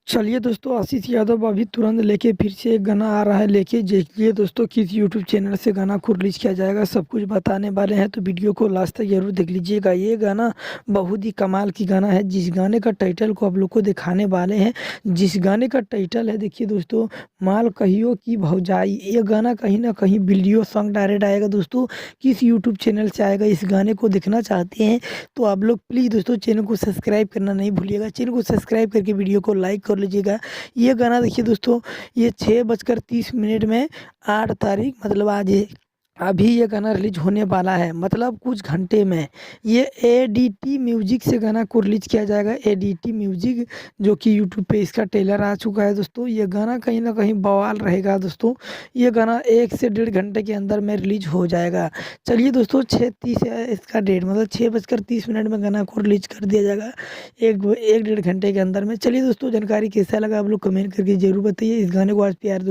चलिए दोस्तों, आशीष यादव अभी तुरंत लेके फिर से एक गाना आ रहा है लेके। देखिए दोस्तों, किस यूट्यूब चैनल से गाना को रिलीज किया जाएगा, सब कुछ बताने वाले हैं, तो वीडियो को लास्ट तक जरूर देख लीजिएगा। ये गाना बहुत ही कमाल की गाना है, जिस गाने का टाइटल को आप लोग को दिखाने वाले हैं। जिस गाने का टाइटल है, देखिए दोस्तों, माल कहियो की भौजाई। ये गाना कहीं ना कहीं वीडियो सॉन्ग डायरेक्ट आएगा दोस्तों। किस यूट्यूब चैनल से आएगा, इस गाने को देखना चाहते हैं तो आप लोग प्लीज़ दोस्तों चैनल को सब्सक्राइब करना नहीं भूलिएगा। चैनल को सब्सक्राइब करके वीडियो को लाइक कर लीजिएगा। ये गाना देखिए दोस्तों, ये 6:30 में 8 तारीख मतलब आज अभी ये गाना रिलीज होने वाला है, मतलब कुछ घंटे में। ये एडीटी म्यूजिक से गाना को रिलीज किया जाएगा। एडीटी म्यूजिक जो कि यूट्यूब पे इसका ट्रेलर आ चुका है दोस्तों। ये गाना कहीं ना कहीं बवाल रहेगा दोस्तों। ये गाना 1 से 1.5 घंटे के अंदर में रिलीज हो जाएगा। चलिए दोस्तों, 6:30 है इसका डेट, मतलब 6:30 में गाना को रिलीज कर दिया जाएगा, एक 1-1.5 घंटे के अंदर में। चलिए दोस्तों, जानकारी कैसा लगा आप लोग कमेंट करके जरूर बताइए। इस गाने को आज प्यार